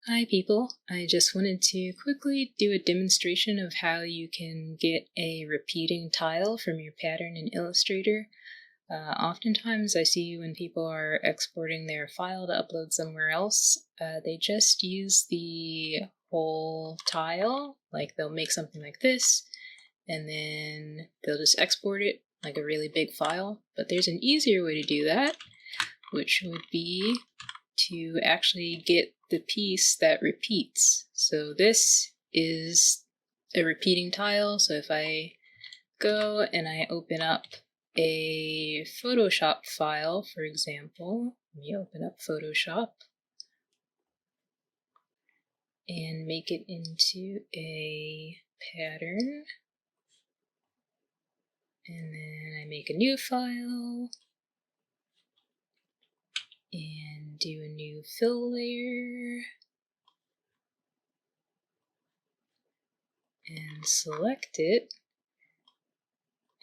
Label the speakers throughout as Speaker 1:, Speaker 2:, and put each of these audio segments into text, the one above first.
Speaker 1: Hi people, I just wanted to quickly do a demonstration of how you can get a repeating tile from your pattern in Illustrator. Oftentimes I see when people are exporting their file to upload somewhere else, they just use the whole tile, like they'll make something like this, and then they'll just export it like a really big file. But there's an easier way to do that, which would be to actually get the piece that repeats. So this is a repeating tile. So if I go and I open up a Photoshop file, for example, let me open up Photoshop and make it into a pattern. And then I make a new file and do a new fill layer and select it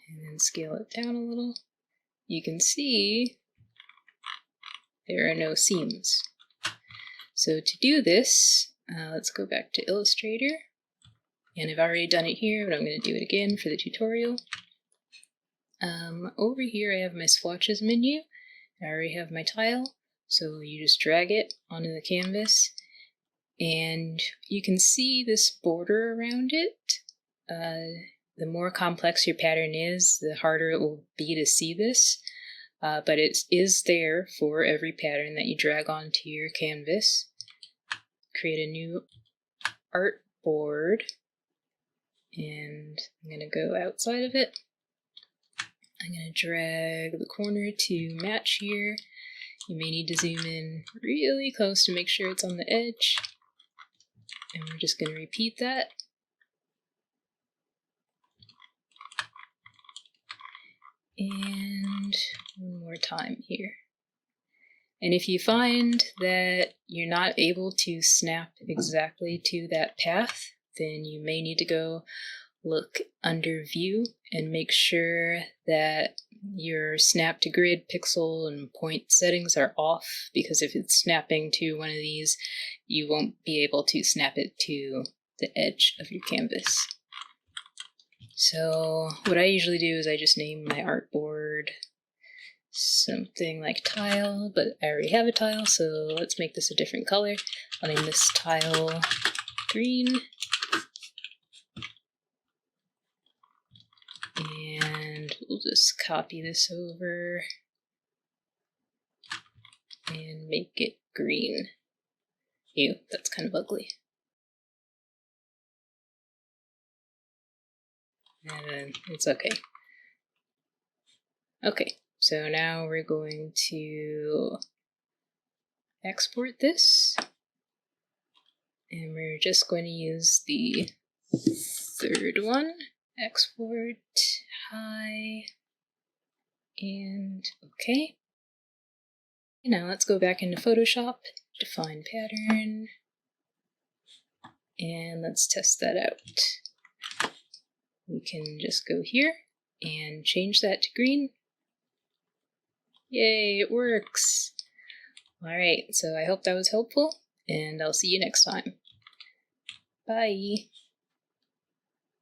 Speaker 1: and then scale it down a little. You can see there are no seams. So to do this, let's go back to Illustrator, and I've already done it here, but I'm going to do it again for the tutorial. Over here I have my swatches menu. I already have my tile, so you just drag it onto the canvas, and you can see this border around it. The more complex your pattern is, the harder it will be to see this, but it is there for every pattern that you drag onto your canvas. Create a new artboard, and I'm going to go outside of it. I'm going to drag the corner to match here. You may need to zoom in really close to make sure it's on the edge, and we're just going to repeat that. And one more time here. And if you find that you're not able to snap exactly to that path, then you may need to go look under view and make sure that your snap to grid, pixel, and point settings are off, because if it's snapping to one of these, you won't be able to snap it to the edge of your canvas. So what I usually do is I just name my artboard something like tile, but I already have a tile, so let's make this a different color. I'll name this tile green. And we'll just copy this over and make it green. Ew, that's kind of ugly. And it's okay. Okay, so now we're going to export this, and we're just going to use the third one. Export, high, and okay. Now let's go back into Photoshop, define pattern, and let's test that out. We can just go here and change that to green. Yay, it works! Alright, so I hope that was helpful, and I'll see you next time. Bye!